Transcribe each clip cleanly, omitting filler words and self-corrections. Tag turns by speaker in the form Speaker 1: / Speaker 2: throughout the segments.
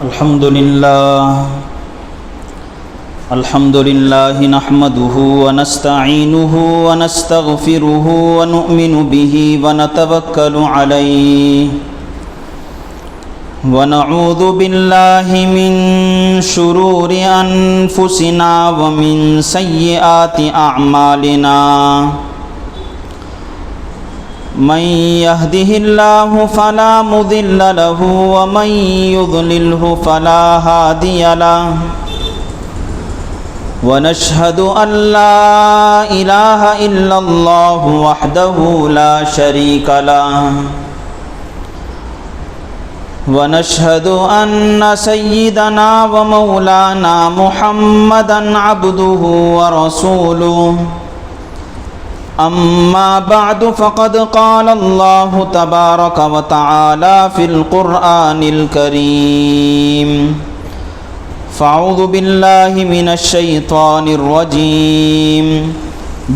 Speaker 1: الحمد لله نحمده ونستعينه ونستغفره ونؤمن به ونتوكل عليه ونعوذ بالله من شرور أنفسنا ومن سيئات أعمالنا من يهده الله فلا مضل له ومن يضلله فلا هادي له ونشهد أن لا إله إلا الله وحده لا شريك له ونشهد أن سيدنا ومولانا محمدا عبده ورسوله أما بعد فقد قال الله تبارك وتعالى في القرآن الكريم فأعوذ بالله من الشيطان الرجيم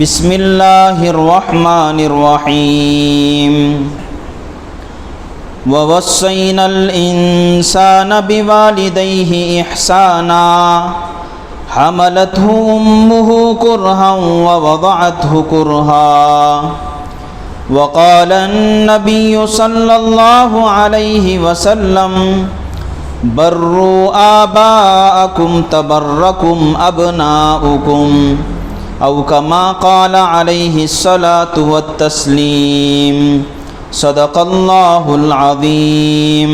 Speaker 1: بسم الله الرحمن الرحيم ووصينا الإنسان بوالديه إحسانا حملته أمه كرها ووضعته كرها وقال النبي صلى الله عليه وسلم بروا آباءكم تبركم أبناؤكم أو كما قال عليه الصلاة والتسليم صدق الله العظيم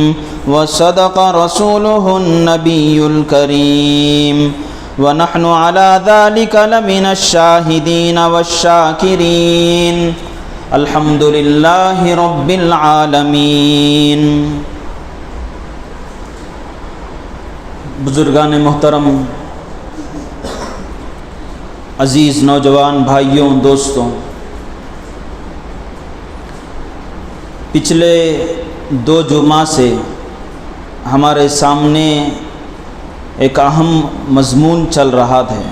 Speaker 1: وصدق رسوله النبي الكريم ونحن على ذلك لمن الشاهدين والشاكرين الحمد لله رب العالمين۔ بزرگان محترم، عزیز نوجوان بھائیوں، دوستوں، پچھلے 2 جمعہ سے ہمارے سامنے ایک اہم مضمون چل رہا ہے،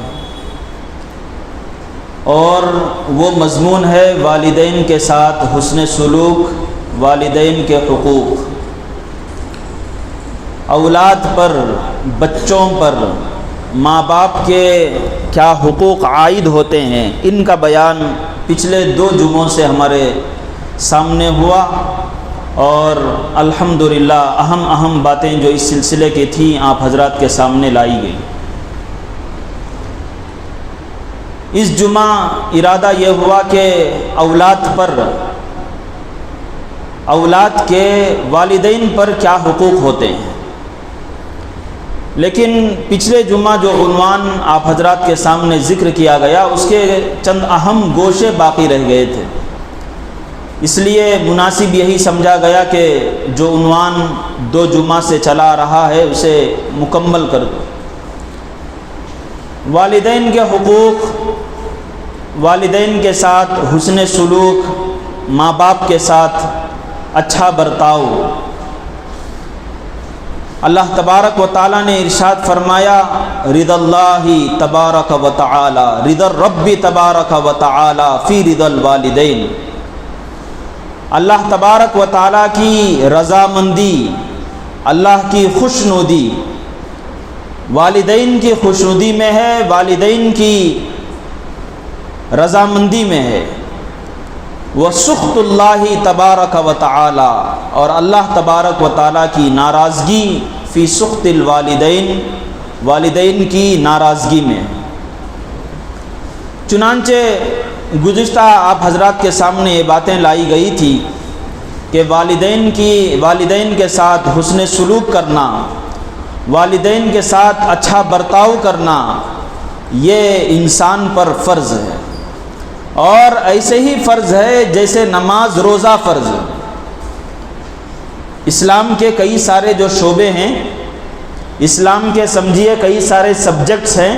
Speaker 1: اور وہ مضمون ہے والدین کے ساتھ حسن سلوک، والدین کے حقوق۔ اولاد پر، بچوں پر ماں باپ کے کیا حقوق عائد ہوتے ہیں، ان کا بیان پچھلے 2 جمعوں سے ہمارے سامنے ہوا، اور الحمدللہ اہم باتیں جو اس سلسلے کی تھیں آپ حضرات کے سامنے لائی گئی۔ اس جمعہ ارادہ یہ ہوا کہ اولاد کے والدین پر کیا حقوق ہوتے ہیں، لیکن پچھلے جمعہ جو عنوان آپ حضرات کے سامنے ذکر کیا گیا اس کے چند اہم گوشے باقی رہ گئے تھے، اس لیے مناسب یہی سمجھا گیا کہ جو عنوان 2 جمعہ سے چلا رہا ہے اسے مکمل کر دو۔ والدین کے حقوق، والدین کے ساتھ حسن سلوک، ماں باپ کے ساتھ اچھا برتاؤ۔ اللہ تبارک و تعالیٰ نے ارشاد فرمایا، رضا اللہ تبارک و تعالی، رضا الرب تبارک و تعالی فی رضا الوالدین۔ اللہ تبارک و تعالیٰ کی رضامندی، اللہ کی خوشنودی والدین کی خوشنودی میں ہے، والدین کی رضامندی میں ہے۔ وسخط اللہ تبارک و تعالی، اور اللہ تبارک و تعالیٰ کی ناراضگی فی سخط الوالدین، والدین کی ناراضگی میں۔ چنانچہ گزشتہ آپ حضرات کے سامنے یہ باتیں لائی گئی تھی کہ والدین کے ساتھ حسن سلوک کرنا، والدین کے ساتھ اچھا برتاؤ کرنا، یہ انسان پر فرض ہے، اور ایسے ہی فرض ہے جیسے نماز روزہ فرض ہے۔ اسلام کے کئی سارے جو شعبے ہیں، اسلام کے سمجھیے کئی سارے سبجیکٹس ہیں۔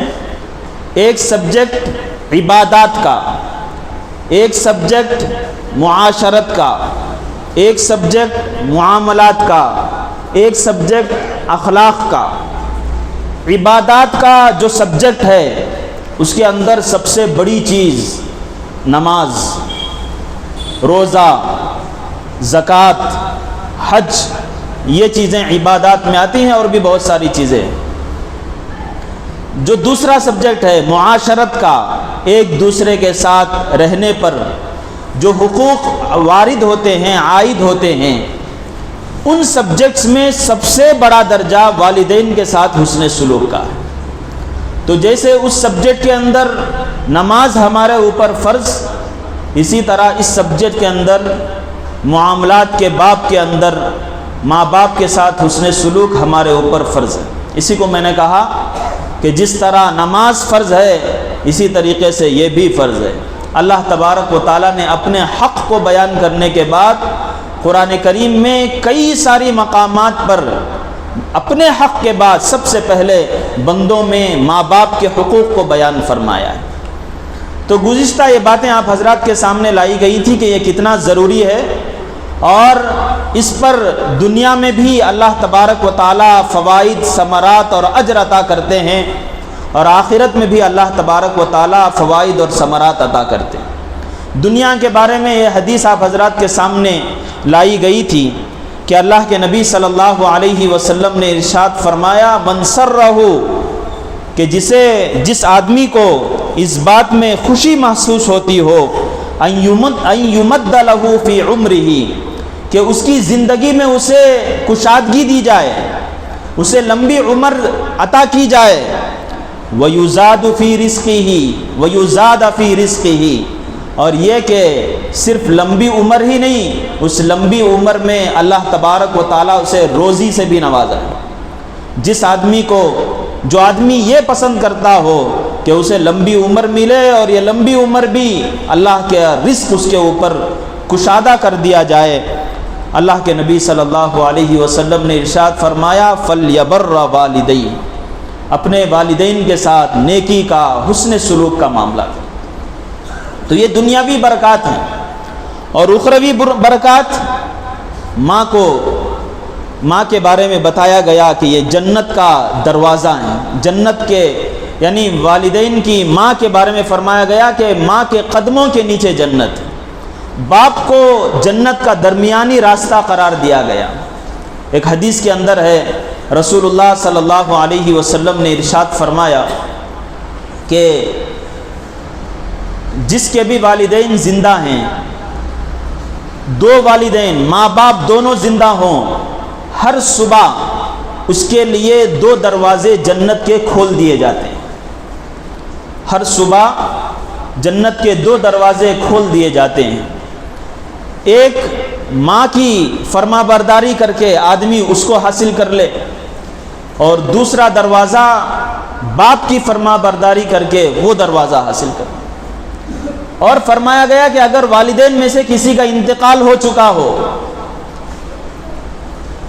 Speaker 1: ایک سبجیکٹ عبادات کا، ایک سبجیکٹ معاشرت کا، ایک سبجیکٹ معاملات کا، ایک سبجیکٹ اخلاق کا۔ عبادات کا جو سبجیکٹ ہے اس کے اندر سب سے بڑی چیز نماز، روزہ، زکوٰۃ، حج، یہ چیزیں عبادات میں آتی ہیں اور بھی بہت ساری چیزیں. جو دوسرا سبجیکٹ ہے معاشرت کا، ایک دوسرے کے ساتھ رہنے پر جو حقوق وارد ہوتے ہیں، عائد ہوتے ہیں، ان سبجیکٹس میں سب سے بڑا درجہ والدین کے ساتھ حسن سلوک کا ہے. تو جیسے اس سبجیکٹ کے اندر نماز ہمارے اوپر فرض، اسی طرح اس سبجیکٹ کے اندر معاملات کے باب کے اندر ماں باپ کے ساتھ حسن سلوک ہمارے اوپر فرض ہے. اسی کو میں نے کہا کہ جس طرح نماز فرض ہے اسی طریقے سے یہ بھی فرض ہے. اللہ تبارک و تعالیٰ نے اپنے حق کو بیان کرنے کے بعد قرآن کریم میں کئی ساری مقامات پر اپنے حق کے بعد سب سے پہلے بندوں میں ماں باپ کے حقوق کو بیان فرمایا ہے. تو گزشتہ یہ باتیں آپ حضرات کے سامنے لائی گئی تھی کہ یہ کتنا ضروری ہے، اور اس پر دنیا میں بھی اللہ تبارک و تعالیٰ فوائد، ثمرات اور اجر عطا کرتے ہیں، اور آخرت میں بھی اللہ تبارک و تعالیٰ فوائد اور ثمرات عطا کرتے ہیں. دنیا کے بارے میں یہ حدیث آپ حضرات کے سامنے لائی گئی تھی کہ اللہ کے نبی صلی اللہ علیہ وسلم نے ارشاد فرمایا، من سرہ، کہ جس آدمی کو اس بات میں خوشی محسوس ہوتی ہو ان یمد لہ فی عمرہ، کہ اس کی زندگی میں اسے کشادگی دی جائے، اسے لمبی عمر عطا کی جائے، وَيُزَادُ فِي رِزْقِهِ وَيُزَادَ فِي رِزْقِهِ، اور یہ کہ صرف لمبی عمر ہی نہیں، اس لمبی عمر میں اللہ تبارک و تعالیٰ اسے روزی سے بھی نوازا ہے. جس آدمی کو، جو آدمی یہ پسند کرتا ہو کہ اسے لمبی عمر ملے اور یہ لمبی عمر بھی اللہ کے رزق اس کے اوپر کشادہ کر دیا جائے، اللہ کے نبی صلی اللہ علیہ وسلم نے ارشاد فرمایا فَلْيَبَرَّ وَالِدَيْهِ، اپنے والدین کے ساتھ نیکی کا، حسن سلوک کا معاملہ. تو یہ دنیاوی برکات ہیں. اور اخروی برکات، ماں کے بارے میں بتایا گیا کہ یہ جنت کا دروازہ ہیں. جنت کے یعنی والدین کی ماں کے بارے میں فرمایا گیا کہ ماں کے قدموں کے نیچے جنت. باپ کو جنت کا درمیانی راستہ قرار دیا گیا. ایک حدیث کے اندر ہے رسول اللہ صلی اللہ علیہ وسلم نے ارشاد فرمایا کہ جس کے بھی والدین زندہ ہیں، دو والدین ماں باپ دونوں زندہ ہوں، ہر صبح اس کے لیے 2 دروازے جنت کے کھول دیے جاتے ہیں. ہر صبح جنت کے 2 دروازے کھول دیے جاتے ہیں. ایک ماں کی فرما برداری کر کے آدمی اس کو حاصل کر لے، اور دوسرا دروازہ باپ کی فرما برداری کر کے وہ دروازہ حاصل کر. اور فرمایا گیا کہ اگر والدین میں سے کسی کا انتقال ہو چکا ہو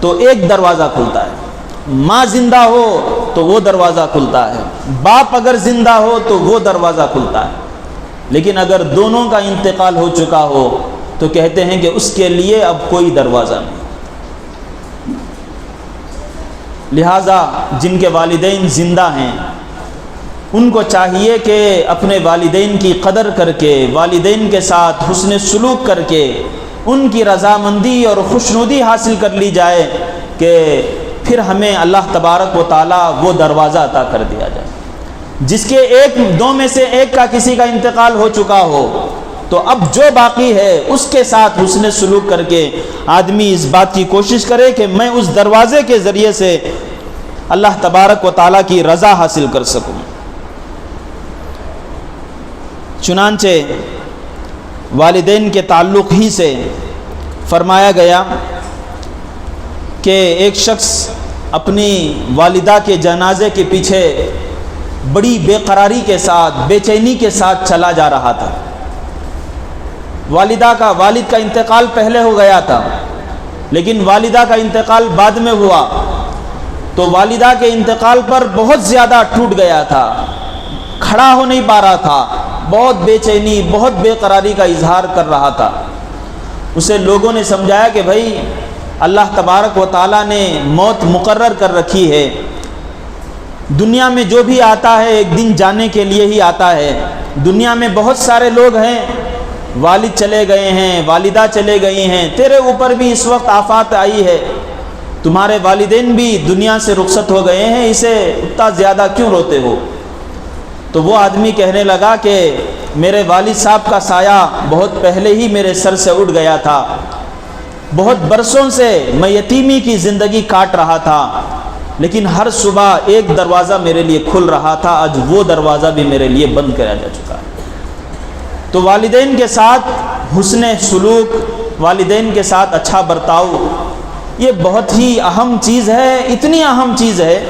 Speaker 1: تو ایک دروازہ کھلتا ہے. ماں زندہ ہو تو وہ دروازہ کھلتا ہے، باپ اگر زندہ ہو تو وہ دروازہ کھلتا ہے. لیکن اگر دونوں کا انتقال ہو چکا ہو تو کہتے ہیں کہ اس کے لیے اب کوئی دروازہ نہیں. لہٰذا جن کے والدین زندہ ہیں ان کو چاہیے کہ اپنے والدین کی قدر کر کے، والدین کے ساتھ حسن سلوک کر کے ان کی رضامندی اور خوشنودی حاصل کر لی جائے کہ پھر ہمیں اللہ تبارک و تعالیٰ وہ دروازہ عطا کر دیا جائے. جس کے 1-2 میں سے ایک کا کسی کا انتقال ہو چکا ہو تو اب جو باقی ہے اس کے ساتھ حسن سلوک کر کے آدمی اس بات کی کوشش کرے کہ میں اس دروازے کے ذریعے سے اللہ تبارک و تعالیٰ کی رضا حاصل کر سکوں. چنانچہ والدین کے تعلق ہی سے فرمایا گیا کہ ایک شخص اپنی والدہ کے جنازے کے پیچھے بڑی بے قراری کے ساتھ، بے چینی کے ساتھ چلا جا رہا تھا. والد کا انتقال پہلے ہو گیا تھا، لیکن والدہ کا انتقال بعد میں ہوا تو والدہ کے انتقال پر بہت زیادہ ٹوٹ گیا تھا، کھڑا ہو نہیں پا رہا تھا، بہت بے چینی، بہت بے قراری کا اظہار کر رہا تھا. اسے لوگوں نے سمجھایا کہ بھائی اللہ تبارک و تعالیٰ نے موت مقرر کر رکھی ہے، دنیا میں جو بھی آتا ہے ایک دن جانے کے لیے ہی آتا ہے. دنیا میں بہت سارے لوگ ہیں، والد چلے گئے ہیں، والدہ چلے گئی ہیں، تیرے اوپر بھی اس وقت آفات آئی ہے، تمہارے والدین بھی دنیا سے رخصت ہو گئے ہیں، اسے اتنا زیادہ کیوں روتے ہو؟ تو وہ آدمی کہنے لگا کہ میرے والد صاحب کا سایہ بہت پہلے ہی میرے سر سے اٹھ گیا تھا، بہت برسوں سے میں یتیمی کی زندگی کاٹ رہا تھا، لیکن ہر صبح ایک دروازہ میرے لیے کھل رہا تھا، آج وہ دروازہ بھی میرے لیے بند کیا جا چکا ہے۔ تو والدین کے ساتھ حسن سلوک، والدین کے ساتھ اچھا برتاؤ، یہ بہت ہی اہم چیز ہے، اتنی اہم چیز ہے،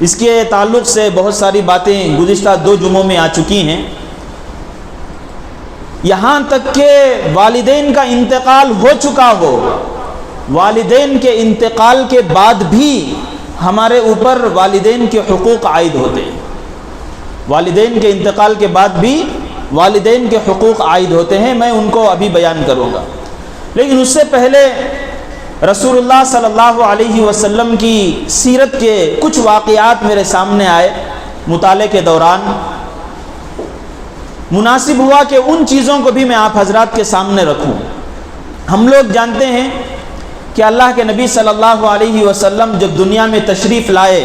Speaker 1: اس کے تعلق سے بہت ساری باتیں گزشتہ 2 جمعوں میں آ چکی ہیں۔ یہاں تک کہ والدین کا انتقال ہو چکا ہو، والدین کے انتقال کے بعد بھی ہمارے اوپر والدین کے حقوق عائد ہوتے ہیں، والدین کے انتقال کے بعد بھی والدین کے حقوق عائد ہوتے ہیں، میں ان کو ابھی بیان کروں گا۔ لیکن اس سے پہلے رسول اللہ صلی اللہ علیہ وسلم کی سیرت کے کچھ واقعات میرے سامنے آئے مطالعے کے دوران، مناسب ہوا کہ ان چیزوں کو بھی میں آپ حضرات کے سامنے رکھوں۔ ہم لوگ جانتے ہیں کہ اللہ کے نبی صلی اللہ علیہ وسلم جب دنیا میں تشریف لائے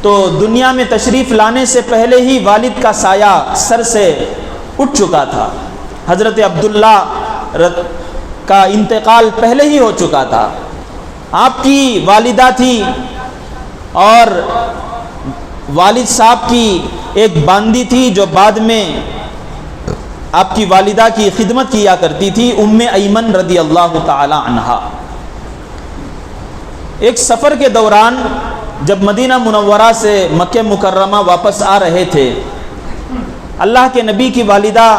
Speaker 1: تو دنیا میں تشریف لانے سے پہلے ہی والد کا سایہ سر سے اٹھ چکا تھا، حضرت عبداللہ کا انتقال پہلے ہی ہو چکا تھا۔ آپ کی والدہ تھی اور والد صاحب کی ایک باندی تھی جو بعد میں آپ کی والدہ کی خدمت کیا کرتی تھی، ام ایمن رضی اللہ تعالی عنہا۔ ایک سفر کے دوران جب مدینہ منورہ سے مکہ مکرمہ واپس آ رہے تھے، اللہ کے نبی کی والدہ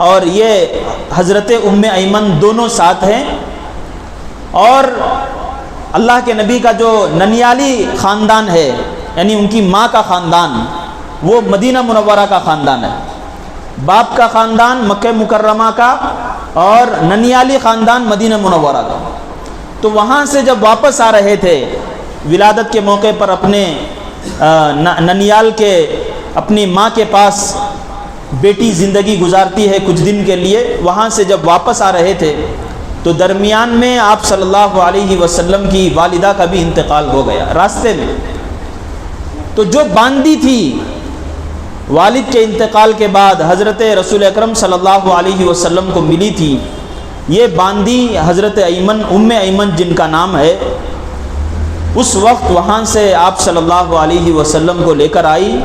Speaker 1: اور یہ حضرت ام ایمن دونوں ساتھ ہیں، اور اللہ کے نبی کا جو ننیالی خاندان ہے، یعنی ان کی ماں کا خاندان، وہ مدینہ منورہ کا خاندان ہے، باپ کا خاندان مکہ مکرمہ کا اور ننیالی خاندان مدینہ منورہ کا۔ تو وہاں سے جب واپس آ رہے تھے ولادت کے موقع پر اپنے ننیال کے اپنی ماں کے پاس بیٹی زندگی گزارتی ہے کچھ دن کے لیے، وہاں سے جب واپس آ رہے تھے تو درمیان میں آپ صلی اللہ علیہ وسلم کی والدہ کا بھی انتقال ہو گیا راستے میں۔ تو جو باندی تھی والد کے انتقال کے بعد حضرت رسول اکرم صلی اللہ علیہ وسلم کو ملی تھی، یہ باندی حضرت ایمن، ام ایمن جن کا نام ہے، اس وقت وہاں سے آپ صلی اللہ علیہ وسلم کو لے کر آئی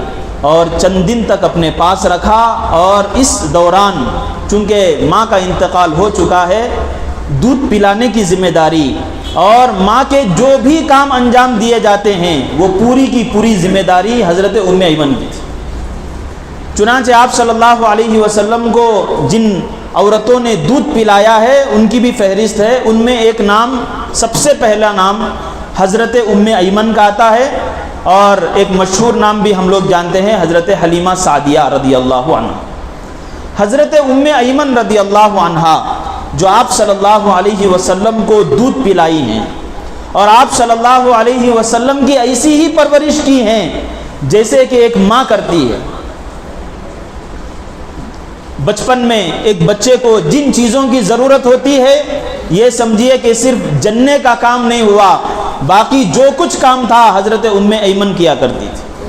Speaker 1: اور چند دن تک اپنے پاس رکھا، اور اس دوران چونکہ ماں کا انتقال ہو چکا ہے، دودھ پلانے کی ذمہ داری اور ماں کے جو بھی کام انجام دیے جاتے ہیں وہ پوری کی پوری ذمہ داری حضرت ام ایمن کی تھی۔ چنانچہ آپ صلی اللہ علیہ وسلم کو جن عورتوں نے دودھ پلایا ہے ان کی بھی فہرست ہے، ان میں ایک نام، سب سے پہلا نام حضرت ام ایمن کا آتا ہے، اور ایک مشہور نام بھی ہم لوگ جانتے ہیں حضرت حلیمہ سعدیہ رضی اللہ عنہ۔ حضرت ام ایمن رضی اللہ عنہا جو آپ صلی اللہ علیہ وسلم کو دودھ پلائی ہیں اور آپ صلی اللہ علیہ وسلم کی ایسی ہی پرورش کی ہیں جیسے کہ ایک ماں کرتی ہے۔ بچپن میں ایک بچے کو جن چیزوں کی ضرورت ہوتی ہے، یہ سمجھیے کہ صرف جننے کا کام نہیں ہوا، باقی جو کچھ کام تھا حضرت ام ایمن کیا کرتی تھی۔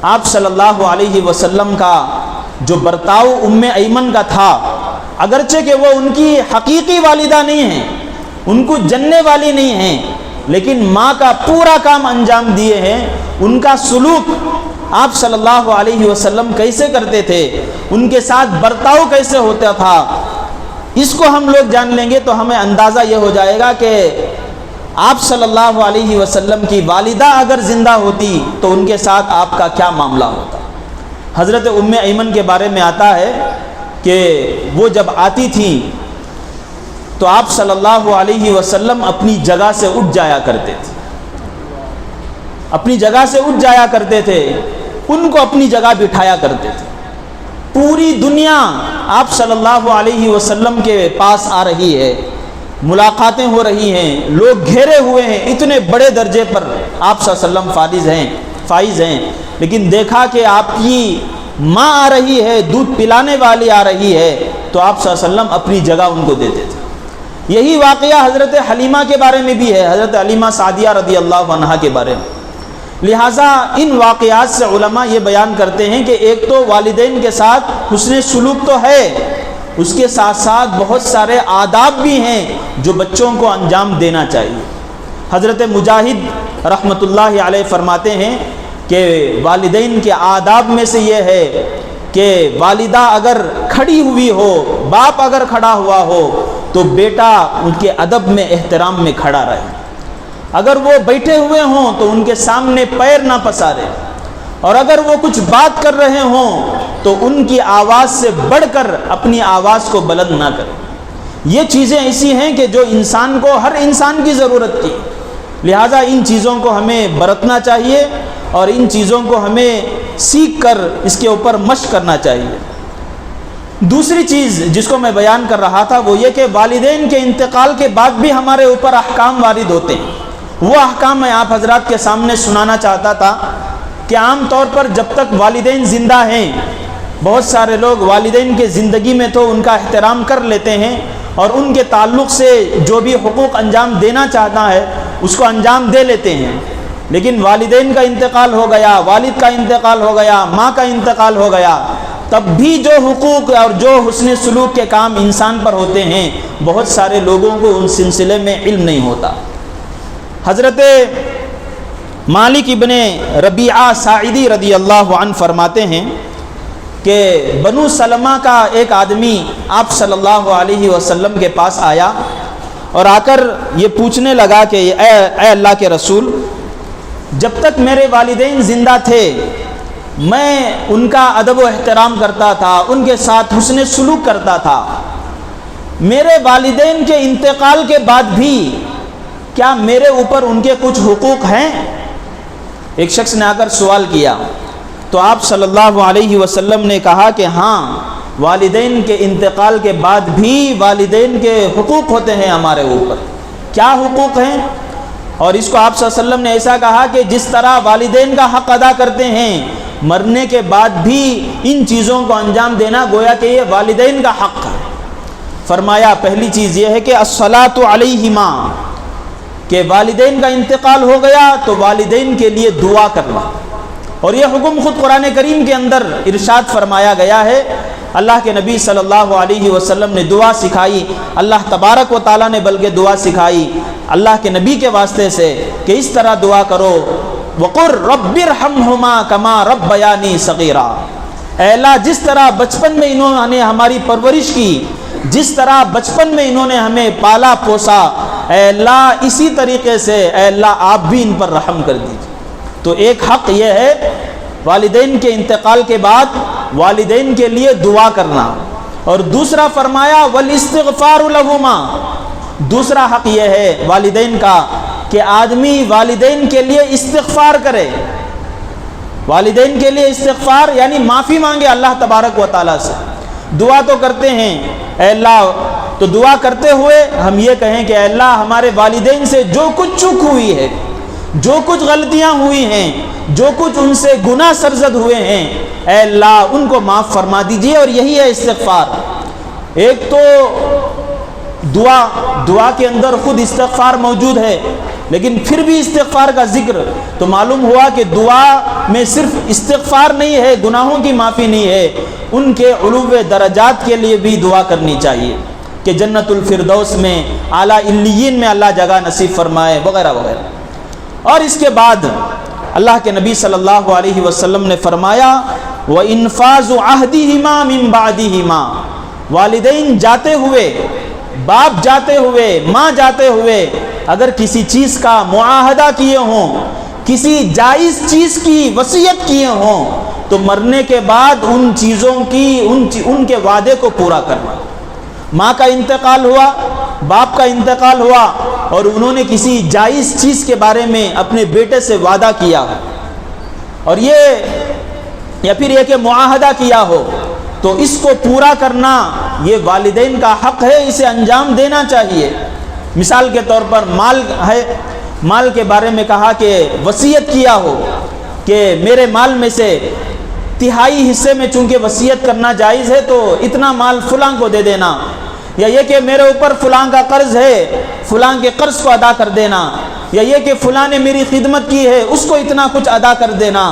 Speaker 1: آپ صلی اللہ علیہ وسلم کا جو برتاؤ ام ایمن کا تھا، اگرچہ کہ وہ ان کی حقیقی والدہ نہیں ہیں، ان کو جننے والی نہیں ہیں، لیکن ماں کا پورا کام انجام دیے ہیں۔ ان کا سلوک آپ صلی اللہ علیہ وسلم کیسے کرتے تھے، ان کے ساتھ برتاؤ کیسے ہوتا تھا، اس کو ہم لوگ جان لیں گے تو ہمیں اندازہ یہ ہو جائے گا کہ آپ صلی اللہ علیہ وسلم کی والدہ اگر زندہ ہوتی تو ان کے ساتھ آپ کا کیا معاملہ ہوتا۔ حضرت ام ایمن کے بارے میں آتا ہے کہ وہ جب آتی تھیں تو آپ صلی اللہ علیہ وسلم اپنی جگہ سے اٹھ جایا کرتے تھے، اپنی جگہ سے اٹھ جایا کرتے تھے، ان کو اپنی جگہ بٹھایا کرتے تھے۔ پوری دنیا آپ صلی اللہ علیہ وسلم کے پاس آ رہی ہے، ملاقاتیں ہو رہی ہیں، لوگ گھیرے ہوئے ہیں، اتنے بڑے درجے پر آپ صلی اللہ علیہ وسلم فائز ہیں، لیکن دیکھا کہ آپ کی ماں آ رہی ہے، دودھ پلانے والی آ رہی ہے، تو آپ صلی اللہ علیہ وسلم اپنی جگہ ان کو دیتے تھے۔ یہی واقعہ حضرت حلیمہ کے بارے میں بھی ہے، حضرت حلیمہ سعدیہ رضی اللہ عنہا کے بارے میں۔ لہٰذا ان واقعات سے علماء یہ بیان کرتے ہیں کہ ایک تو والدین کے ساتھ حسن سلوک تو ہے، اس کے ساتھ ساتھ بہت سارے آداب بھی ہیں جو بچوں کو انجام دینا چاہیے۔ حضرت مجاہد رحمۃ اللہ علیہ فرماتے ہیں کہ والدین کے آداب میں سے یہ ہے کہ والدہ اگر کھڑی ہوئی ہو، باپ اگر کھڑا ہوا ہو تو بیٹا ان کے ادب میں، احترام میں کھڑا رہے۔ اگر وہ بیٹھے ہوئے ہوں تو ان کے سامنے پیر نہ پسارے، اور اگر وہ کچھ بات کر رہے ہوں تو ان کی آواز سے بڑھ کر اپنی آواز کو بلند نہ کرے۔ یہ چیزیں ایسی ہیں کہ جو انسان کو، ہر انسان کی ضرورت کی، لہٰذا ان چیزوں کو ہمیں برتنا چاہیے اور ان چیزوں کو ہمیں سیکھ کر اس کے اوپر مشق کرنا چاہیے۔ دوسری چیز جس کو میں بیان کر رہا تھا وہ یہ کہ والدین کے انتقال کے بعد بھی ہمارے اوپر احکام وارد ہوتے ہیں۔ وہ احکام میں آپ حضرات کے سامنے سنانا چاہتا تھا کہ عام طور پر جب تک والدین زندہ ہیں، بہت سارے لوگ والدین کے زندگی میں تو ان کا احترام کر لیتے ہیں اور ان کے تعلق سے جو بھی حقوق انجام دینا چاہتا ہے اس کو انجام دے لیتے ہیں، لیکن والدین کا انتقال ہو گیا، والد کا انتقال ہو گیا، ماں کا انتقال ہو گیا، تب بھی جو حقوق اور جو حسن سلوک کے کام انسان پر ہوتے ہیں بہت سارے لوگوں کو ان سلسلے میں علم نہیں ہوتا۔ حضرت مالک ابن ربیعہ ساعدی رضی اللہ عنہ فرماتے ہیں کہ بنو سلمہ کا ایک آدمی آپ صلی اللہ علیہ وسلم کے پاس آیا اور آ کر یہ پوچھنے لگا کہ اے اللہ کے رسول، جب تک میرے والدین زندہ تھے میں ان کا ادب و احترام کرتا تھا، ان کے ساتھ حسن سلوک کرتا تھا، میرے والدین کے انتقال کے بعد بھی کیا میرے اوپر ان کے کچھ حقوق ہیں؟ ایک شخص نے آ کر سوال کیا تو آپ صلی اللہ علیہ وسلم نے کہا کہ ہاں، والدین کے انتقال کے بعد بھی والدین کے حقوق ہوتے ہیں ہمارے اوپر۔ کیا حقوق ہیں؟ اور اس کو آپ صلی اللہ علیہ وسلم نے ایسا کہا کہ جس طرح والدین کا حق ادا کرتے ہیں، مرنے کے بعد بھی ان چیزوں کو انجام دینا گویا کہ یہ والدین کا حق ہے۔ فرمایا پہلی چیز یہ ہے کہ الصلاۃ علیہما، کہ والدین کا انتقال ہو گیا تو والدین کے لیے دعا کرنا، اور یہ حکم خود قرآن کریم کے اندر ارشاد فرمایا گیا ہے۔ اللہ کے نبی صلی اللہ علیہ وسلم نے دعا سکھائی، اللہ تبارک و تعالیٰ نے بلکہ دعا سکھائی اللہ کے نبی کے واسطے سے کہ اس طرح دعا کرو، وَقُلْ رَبِّ ارْحَمْهُمَا كَمَا رَبَّيَانِي صَغِيرًا، اے اللہ جس طرح بچپن میں انہوں نے ہماری پرورش کی، جس طرح بچپن میں انہوں نے ہمیں پالا پوسا، اے اللہ اسی طریقے سے اے اللہ آپ بھی ان پر رحم کر دیجیے۔ تو ایک حق یہ ہے والدین کے انتقال کے بعد والدین کے لیے دعا کرنا، اور دوسرا فرمایا والاستغفار لہما، دوسرا حق یہ ہے والدین کا کہ آدمی والدین کے لیے استغفار کرے، والدین کے لیے استغفار یعنی معافی مانگے اللہ تبارک و تعالیٰ سے۔ دعا تو کرتے ہیں اے اللہ، تو دعا کرتے ہوئے ہم یہ کہیں کہ اے اللہ ہمارے والدین سے جو کچھ چوک ہوئی ہے، جو کچھ غلطیاں ہوئی ہیں، جو کچھ ان سے گناہ سرزد ہوئے ہیں، اے اللہ ان کو معاف فرما دیجئے، اور یہی ہے استغفار۔ ایک تو دعا کے اندر خود استغفار موجود ہے، لیکن پھر بھی استغفار کا ذکر تو معلوم ہوا کہ دعا میں صرف استغفار نہیں ہے، گناہوں کی معافی نہیں ہے، ان کے علو درجات کے لیے بھی دعا کرنی چاہیے کہ جنت الفردوس میں اعلیٰ علیین میں اللہ جگہ نصیب فرمائے وغیرہ وغیرہ۔ اور اس کے بعد اللہ کے نبی صلی اللہ علیہ وسلم نے فرمایا وَإِنفَاذُ عَهْدِهِمَا مِن بَعْدِهِمَا، والدین جاتے ہوئے، باپ جاتے ہوئے، ماں جاتے ہوئے اگر کسی چیز کا معاہدہ کیے ہوں، کسی جائز چیز کی وصیت کیے ہوں تو مرنے کے بعد ان چیزوں کی ان کے وعدے کو پورا کرنا۔ ماں کا انتقال ہوا، باپ کا انتقال ہوا، اور انہوں نے کسی جائز چیز کے بارے میں اپنے بیٹے سے وعدہ کیا ہو، اور یا پھر یہ کہ معاہدہ کیا ہو، تو اس کو پورا کرنا یہ والدین کا حق ہے، اسے انجام دینا چاہیے۔ مثال کے طور پر مال ہے، مال کے بارے میں کہا کہ وصیت کیا ہو کہ میرے مال میں سے تہائی حصے میں چونکہ وصیت کرنا جائز ہے تو اتنا مال فلاں کو دے دینا، یا یہ کہ میرے اوپر فلاں کا قرض ہے، فلاں کے قرض کو ادا کر دینا، یا یہ کہ فلاں نے میری خدمت کی ہے اس کو اتنا کچھ ادا کر دینا،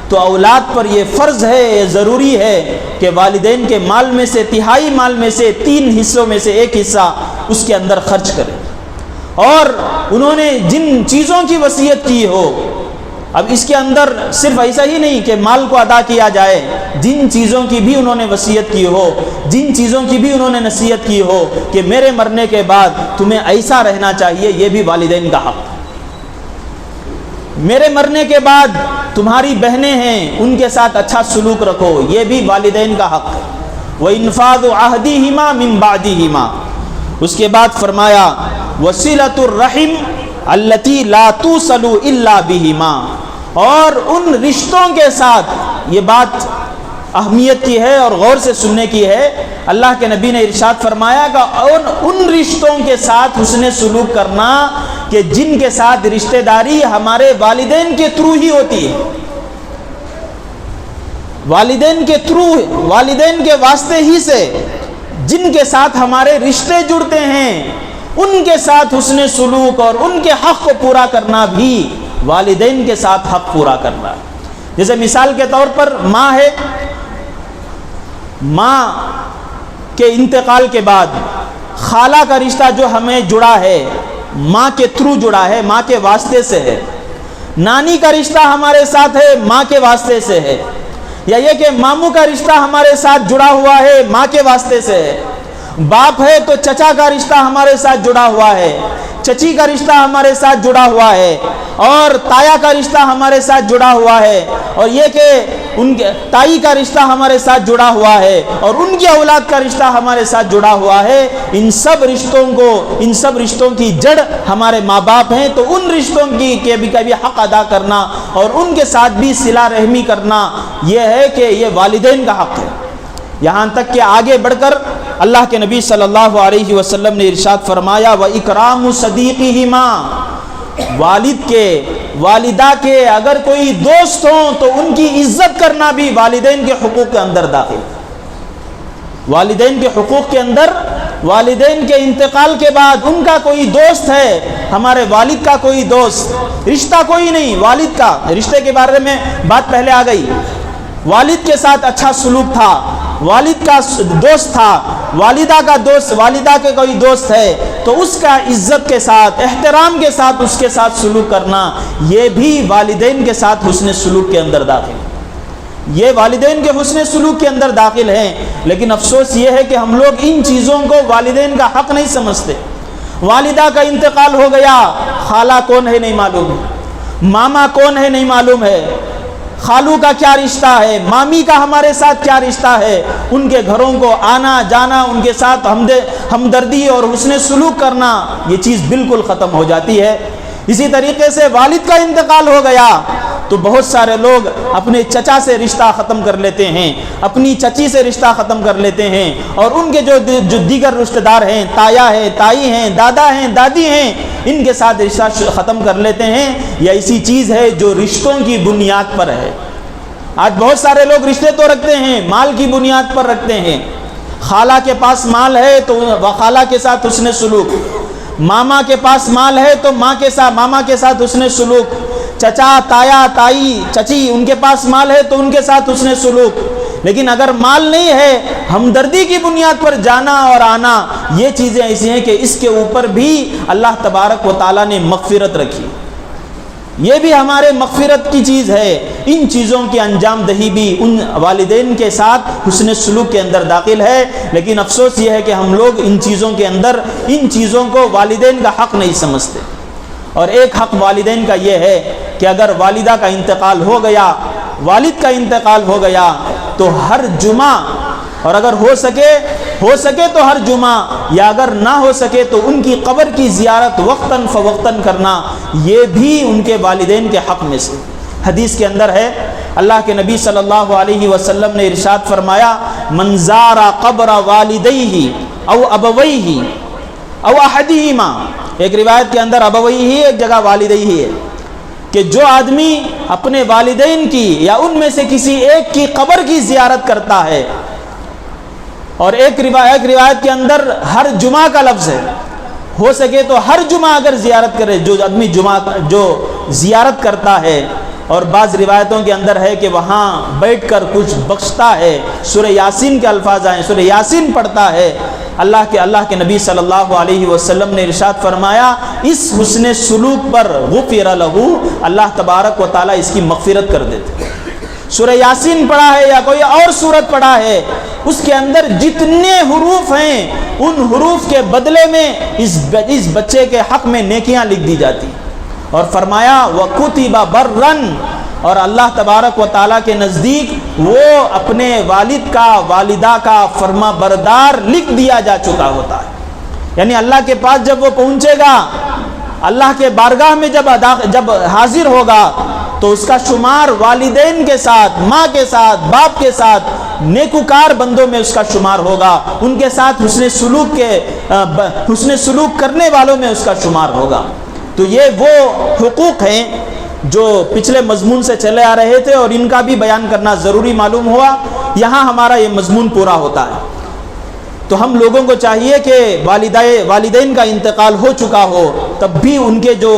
Speaker 1: تو اولاد پر یہ فرض ہے، یہ ضروری ہے کہ والدین کے مال میں سے، تہائی مال میں سے 3 حصوں میں سے 1 حصہ اس کے اندر خرچ کرے۔ اور انہوں نے جن چیزوں کی وصیت کی ہو، اب اس کے اندر صرف ایسا ہی نہیں کہ مال کو ادا کیا جائے، جن چیزوں کی بھی انہوں نے وصیت کی ہو، جن چیزوں کی بھی انہوں نے نصیحت کی ہو کہ میرے مرنے کے بعد تمہیں ایسا رہنا چاہیے، یہ بھی والدین کا حق ہے۔ میرے مرنے کے بعد تمہاری بہنیں ہیں، ان کے ساتھ اچھا سلوک رکھو، یہ بھی والدین کا حق ہے۔ وَإِنْفَاذُ عَهْدِهِمَا مِنْ بَعْدِهِمَا، اس کے بعد فرمایا وَصِلَةُ الرَّحِمِ الَّتِي لَا تُوصَلُ إِلَّا بِهِمَا، اور ان رشتوں کے ساتھ، یہ بات اہمیت کی ہے اور غور سے سننے کی ہے۔ اللہ کے نبی نے ارشاد فرمایا کہ ان رشتوں کے ساتھ حسن سلوک کرنا کہ جن کے ساتھ رشتہ داری ہمارے والدین کے تھرو ہی ہوتی ہے، والدین کے تھرو، والدین کے واسطے ہی سے جن کے ساتھ ہمارے رشتے جڑتے ہیں، ان کے ساتھ حسن سلوک اور ان کے حق کو پورا کرنا بھی والدین کے ساتھ حق پورا کرنا۔ جیسے مثال کے طور پر ماں ہے، ماں کے انتقال کے بعد خالہ کا رشتہ جو ہمیں جڑا ہے ماں کے تھرو جڑا ہے، ماں کے واسطے سے ہے۔ نانی کا رشتہ ہمارے ساتھ ہے، ماں کے واسطے سے ہے۔ یا یہ کہ ماموں کا رشتہ ہمارے ساتھ جڑا ہوا ہے، ماں کے واسطے سے ہے۔ باپ ہے تو چچا کا رشتہ ہمارے ساتھ جڑا ہوا ہے، چچی کا رشتہ ہمارے ساتھ جڑا ہوا ہے، اور تایا کا رشتہ ہمارے ساتھ جڑا ہوا ہے، اور یہ کہ ان کے تائی کا رشتہ ہمارے ساتھ جڑا ہوا ہے، اور ان کی اولاد کا رشتہ ہمارے ساتھ جڑا ہوا ہے۔ ان سب رشتوں کو، ان سب رشتوں کی جڑ ہمارے ماں باپ ہیں، تو ان رشتوں کی کے بھی حق ادا کرنا اور ان کے ساتھ بھی صلہ رحمی کرنا، یہ ہے کہ یہ والدین کا حق ہے۔ یہاں تک کہ آگے بڑھ کر اللہ کے نبی صلی اللہ علیہ وسلم نے ارشاد فرمایا وَإِكْرَامُ صَدِيقِهِمَا، والد کے، والدہ کے اگر کوئی دوست ہوں تو ان کی عزت کرنا بھی والدین کے حقوق کے اندر داخل۔ والدین کے حقوق کے اندر، والدین کے انتقال کے بعد ان کا کوئی دوست ہے، ہمارے والد کا کوئی دوست، رشتہ کوئی نہیں، والد کا رشتے کے بارے میں بات پہلے آ گئی، والد کے ساتھ اچھا سلوک تھا، والد کا دوست تھا، والدہ کا دوست، والدہ کے کوئی دوست ہے تو اس کا عزت کے ساتھ، احترام کے ساتھ اس کے ساتھ سلوک کرنا، یہ بھی والدین کے ساتھ حسن سلوک کے اندر داخل، یہ والدین کے حسن سلوک کے اندر داخل ہیں۔ لیکن افسوس یہ ہے کہ ہم لوگ ان چیزوں کو والدین کا حق نہیں سمجھتے۔ والدہ کا انتقال ہو گیا، خالہ کون ہے نہیں معلوم ہے، ماما کون ہے نہیں معلوم ہے، خالو کا کیا رشتہ ہے، مامی کا ہمارے ساتھ کیا رشتہ ہے، ان کے گھروں کو آنا جانا، ان کے ساتھ ہمدردی اور حسن سلوک کرنا، یہ چیز بالکل ختم ہو جاتی ہے۔ اسی طریقے سے والد کا انتقال ہو گیا تو بہت سارے لوگ اپنے چچا سے رشتہ ختم کر لیتے ہیں، اپنی چچی سے رشتہ ختم کر لیتے ہیں، اور ان کے جو دیگر رشتہ دار ہیں، تایا ہیں، تائی ہیں، دادا ہیں، دادی ہیں، ان کے ساتھ رشتہ ختم کر لیتے ہیں۔ یہ ایسی چیز ہے جو رشتوں کی بنیاد پر ہے۔ آج بہت سارے لوگ رشتے تو رکھتے ہیں، مال کی بنیاد پر رکھتے ہیں۔ خالہ کے پاس مال ہے تو خالہ کے ساتھ حسن سلوک، ماما کے پاس مال ہے تو ماں کے ساتھ، ماما کے ساتھ حسن سلوک، چچا، تایا، تائی، چچی، ان کے پاس مال ہے تو ان کے ساتھ حسن سلوک۔ لیکن اگر مال نہیں ہے، ہمدردی کی بنیاد پر جانا اور آنا، یہ چیزیں ایسی ہیں کہ اس کے اوپر بھی اللہ تبارک و تعالیٰ نے مغفرت رکھی، یہ بھی ہمارے مغفرت کی چیز ہے۔ ان چیزوں کی انجام دہی بھی ان والدین کے ساتھ حسن سلوک کے اندر داخل ہے۔ لیکن افسوس یہ ہے کہ ہم لوگ ان چیزوں کے اندر ان چیزوں کو والدین کا حق نہیں سمجھتے۔ اور ایک حق والدین کا یہ ہے کہ اگر والدہ کا انتقال ہو گیا، والد کا انتقال ہو گیا تو ہر جمعہ، اور اگر ہو سکے تو ہر جمعہ، یا اگر نہ ہو سکے تو ان کی قبر کی زیارت وقتاً فوقتاً کرنا، یہ بھی ان کے والدین کے حق میں سے۔ حدیث کے اندر ہے، اللہ کے نبی صلی اللہ علیہ وسلم نے ارشاد فرمایا من زار قبر والدیہ او ابویہ او احدہما، ایک روایت کے اندر ابویہ، ایک جگہ والدیہ ہے، کہ جو آدمی اپنے والدین کی یا ان میں سے کسی ایک کی قبر کی زیارت کرتا ہے، اور ایک روایت کے اندر ہر جمعہ کا لفظ ہے، ہو سکے تو ہر جمعہ اگر زیارت کرے، جو آدمی جو زیارت کرتا ہے، اور بعض روایتوں کے اندر ہے کہ وہاں بیٹھ کر کچھ بخشتا ہے، سورہ یاسین کے الفاظ آئے، سورہ یاسین پڑھتا ہے، اللہ کے نبی صلی اللہ علیہ وسلم نے ارشاد فرمایا اس حسن سلوک پر غفر لہ، اللہ تبارک و تعالیٰ اس کی مغفرت کر دیتے۔ سورہ یاسین پڑھا ہے یا کوئی اور سورت پڑھا ہے، اس کے اندر جتنے حروف ہیں ان حروف کے بدلے میں اس بچے کے حق میں نیکیاں لکھ دی جاتی، اور فرمایا وَكُتِبَ بَرًّا، اور اللہ تبارک و تعالیٰ کے نزدیک وہ اپنے والد کا والدہ کا فرما بردار لکھ دیا جا چکا ہوتا ہے۔ یعنی اللہ کے پاس جب وہ پہنچے گا، اللہ کے بارگاہ میں جب حاضر ہوگا، تو اس کا شمار والدین کے ساتھ، ماں کے ساتھ، باپ کے ساتھ، نیکوکار بندوں میں اس کا شمار ہوگا، ان کے ساتھ حسن سلوک کرنے والوں میں اس کا شمار ہوگا۔ تو یہ وہ حقوق ہیں جو پچھلے مضمون سے چلے آ رہے تھے، اور ان کا بھی بیان کرنا ضروری معلوم ہوا۔ یہاں ہمارا یہ مضمون پورا ہوتا ہے۔ تو ہم لوگوں کو چاہیے کہ والدین کا انتقال ہو چکا ہو، تب بھی ان کے جو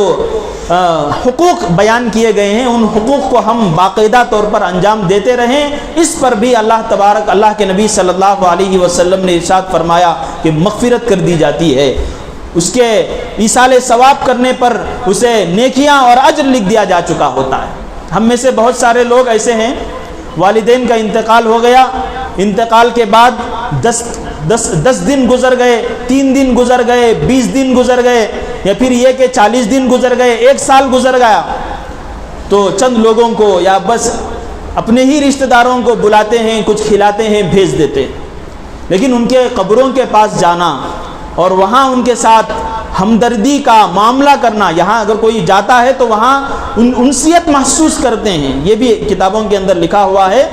Speaker 1: حقوق بیان کیے گئے ہیں، ان حقوق کو ہم باقاعدہ طور پر انجام دیتے رہیں۔ اس پر بھی اللہ کے نبی صلی اللہ علیہ وسلم نے ارشاد فرمایا کہ مغفرت کر دی جاتی ہے، اس کے ایصال ثواب کرنے پر اسے نیکیاں اور اجر لکھ دیا جا چکا ہوتا ہے۔ ہم میں سے بہت سارے لوگ ایسے ہیں، والدین کا انتقال ہو گیا، انتقال کے بعد 10 دن گزر گئے، 3 دن گزر گئے، 20 دن گزر گئے، یا پھر یہ کہ 40 دن گزر گئے، 1 سال گزر گیا، تو چند لوگوں کو یا بس اپنے ہی رشتہ داروں کو بلاتے ہیں، کچھ کھلاتے ہیں، بھیج دیتے ہیں۔ لیکن ان کے قبروں کے پاس جانا اور وہاں ان کے ساتھ ہمدردی کا معاملہ کرنا، یہاں اگر کوئی جاتا ہے تو وہاں انسیت محسوس کرتے ہیں۔ یہ بھی کتابوں کے اندر لکھا ہوا ہے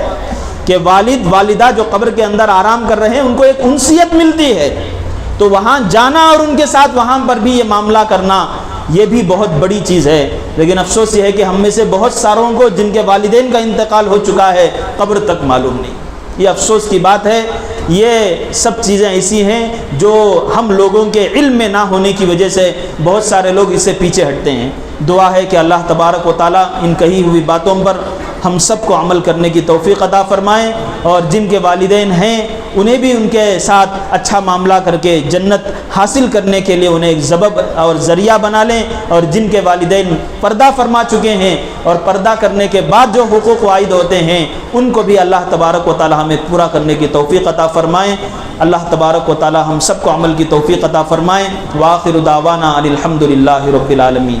Speaker 1: کہ والد والدہ جو قبر کے اندر آرام کر رہے ہیں، ان کو ایک انسیت ملتی ہے، تو وہاں جانا اور ان کے ساتھ وہاں پر بھی یہ معاملہ کرنا، یہ بھی بہت بڑی چیز ہے۔ لیکن افسوس یہ ہے کہ ہم میں سے بہت ساروں کو جن کے والدین کا انتقال ہو چکا ہے، قبر تک معلوم نہیں۔ یہ افسوس کی بات ہے۔ یہ سب چیزیں ایسی ہیں جو ہم لوگوں کے علم میں نہ ہونے کی وجہ سے بہت سارے لوگ اس سے پیچھے ہٹتے ہیں۔ دعا ہے کہ اللہ تبارک و تعالیٰ ان کہی ہوئی باتوں پر ہم سب کو عمل کرنے کی توفیق عطا فرمائیں، اور جن کے والدین ہیں انہیں بھی ان کے ساتھ اچھا معاملہ کر کے جنت حاصل کرنے کے لیے انہیں ایک سبب اور ذریعہ بنا لیں، اور جن کے والدین پردہ فرما چکے ہیں اور پردہ کرنے کے بعد جو حقوق عائد ہوتے ہیں، ان کو بھی اللہ تبارک و تعالی ہمیں پورا کرنے کی توفیق عطا فرمائیں۔ اللہ تبارک و تعالی ہم سب کو عمل کی توفیق عطا فرمائیں۔ وآخر دعوانا ان الحمد للہ رب العالمین۔